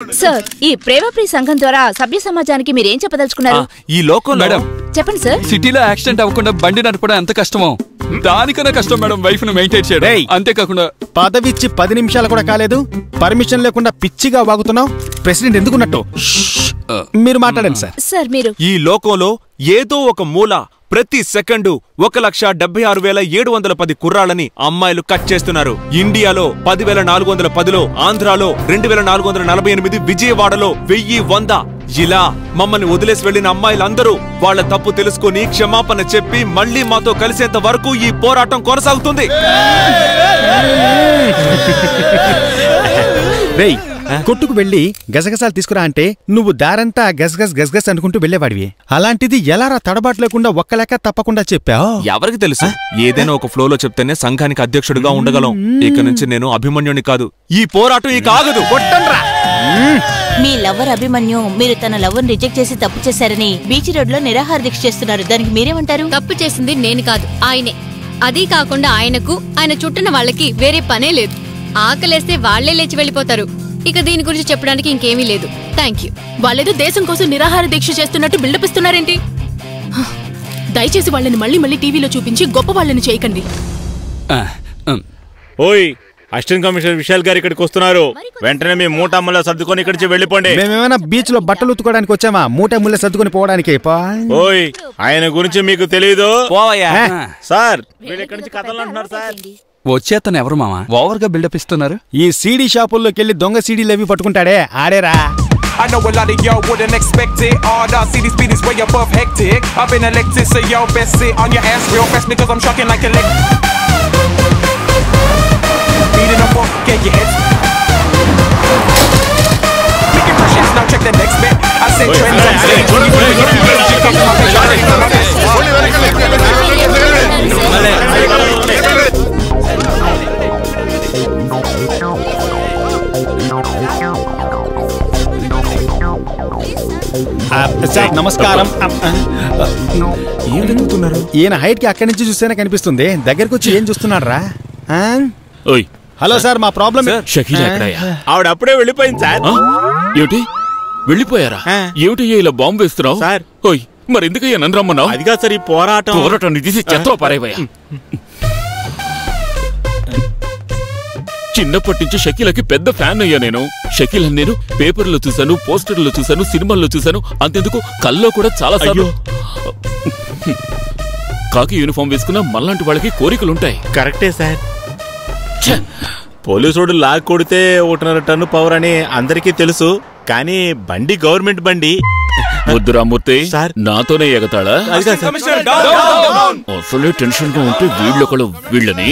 Sir, ఈ ప్రేమప్రీ సంఘం ద్వారా సభ్య సమాజానికి మీరేం చెప్పదలుచుకున్నారు? ఈ లోకం మేడం చెప్పండి సార్. సిటీలో యాక్సిడెంట్ అవ్వకుండా బండి నడపడం ఎంత కష్టమో దానికన్నా కష్టం మేడం వైఫ్ ను మెయింటైన్ చేయడం. అంతేకాకుండా పదవిచ్చి 10 నిమిషాలు కూడా కాలేదు, పర్మిషన్ లేకుండా పిచ్చిగా వాగుతున్నావు. ప్రెసిడెంట్ ఎందుకున్నట్టు మీరు మాట్లాడండి సార్. సార్ మీరు ఈ లోకంలో ఏదో ఒక మూల ప్రతి సెకండు 1,76,710 కుర్రాళ్ళని అమ్మాయిలు కట్ చేస్తున్నారు. ఇండియాలో 10,410లో, ఆంధ్రాలో 2,448, విజయవాడలో 1,100. ఇలా మమ్మల్ని వదిలేసి వెళ్లిన అమ్మాయిలందరూ వాళ్ల తప్పు తెలుసుకుని క్షమాపణ చెప్పి మళ్లీ మాతో కలిసేంత వరకు ఈ పోరాటం కొనసాగుతుంది. కొట్టుకు వెళ్లి గజగజాలు తీసుకురా అంటే నువ్వు దారంతా గజగజ్ గజగజ్ అనుకుంటూ వెళ్లేవాడివి. అలాంటిది ఎలారా తడబాటు లేకుండా ఒక్క లెక్క తప్పకుండా చెప్పావు? ఎవరికి తెలుసు, ఏదైనా ఒక ఫ్లోలో చెప్తేనే సంఘానికి అధ్యక్షుడిగా ఉండగలం. ఇక నుంచి నేను అభిమన్యుని కాదు. ఈ పోరాటం ఇక ఆగదు. మీ లవర్ అభిమన్యు మీరు తన లవర్ రిజెక్ట్ చేసి తప్పు చేశారని బీచ్ రోడ్ లో నిరాహార దీక్ష చేస్తున్నారు. దానికి మీరేమంటారు? తప్పు చేసింది నేను కాదు, ఆయనే. అదీ కాకుండా ఆయనకు ఆయన చుట్టిన వాళ్ళకి వేరే పనే లేదు. ఆకలేస్తే వాళ్లే లేచి వెళ్ళిపోతారు. ఇక దీని గురించి చెప్పడానికి ఇంకేమీ లేదు. Thank you. వాళ్ళేదో దేశం కోసం నిరాహార దీక్ష చేస్తున్నట్టు బిల్డప్ ఇస్తున్నారేంటి? దయచేసి వాళ్ళని మళ్ళీ మళ్ళీ టీవీలో చూపించి గొప్ప వాళ్ళని చేయకండి. ఓయ్, అసిస్టెంట్ కమిషనర్ విశాల్ గారు ఇక్కడికి వస్తున్నారు. వెంటనే మీ మూటమ్మలో సర్దుకొని ఇక్కడి నుంచి వెళ్ళిపోండి. మేమేమైనా బీచ్ లో బట్టలు ఉతుకోవడానికి వచ్చామా? మూటముళ్ళ సర్దుకొని పోవడానికి? ఓయ్, ఆయన గురించి మీకు తెలీదు? పోవయ్యా సార్, వీళ్ళు ఇక్కడి నుంచి కథలు అంటున్నారు సార్. వచ్చేతను ఎవరు మామా ఓవర్ గా బిల్డప్ ఇస్తున్నారు? ఈ సీడీ షాపుల్లోకి వెళ్ళి దొంగ సీడీలు అవి పట్టుకుంటాడే ఆడేరా. I know a lot of y'all wouldn't expect it. All the CDs speed is way above hectic. I've been elected, so y'all best sit on your ass real fast, niggas. I'm shocking like electric. Beating up on, get your heads. Making pressures, now check the next bit. I said trends, I'm saying sir నమస్కారం. ఈయన height కి అక్కడి నుంచి చూస్తేనే కనిపిస్తుంది, దగ్గరకు వచ్చి ఏం చూస్తున్నాడు రా? హలో సార్, మా ప్రాబ్లం ఆవిడ అప్పుడే వెళ్ళిపోయింది సార్. ఏమిటి వెళ్ళిపోయారా? ఏమిటి ఇలా బాంబు వేస్తున్నావు సార్? ఓయ్, మరి ఎందుకయ్యా నన్ను రమ్మన్నావు? అదిగా సార్, ఈ పోరాటాన్ని తీసి చెత్త పారేవయ్యా. చిన్నప్పటి నుంచి షకీలకి పెద్ద ఫ్యాన్ అయ్యా నేను. షకీల్ నేను పేపర్లో చూశాను, పోస్టర్లో చూశాను, సినిమాల్లో చూశాను. అంతెందుకు కల్లో కూడా చాలా సార్లు. కాకి యూనిఫామ్ వేసుకున్న మళ్ళంటి వాళ్ళకి కోరికలుంటాయి. కరెక్టే సార్. పోలీసుడు లాగ్ కొడితే 1.5 టన్ను పవర్ అని అందరికీ తెలుసు, కానీ బండి గవర్నమెంట్ బండి. వద్దురామూర్తి, నాతోనే ఎగతాళా? అసలే టెన్షన్ గా ఉంటే వీళ్ళొకళ్ళు వీళ్ళని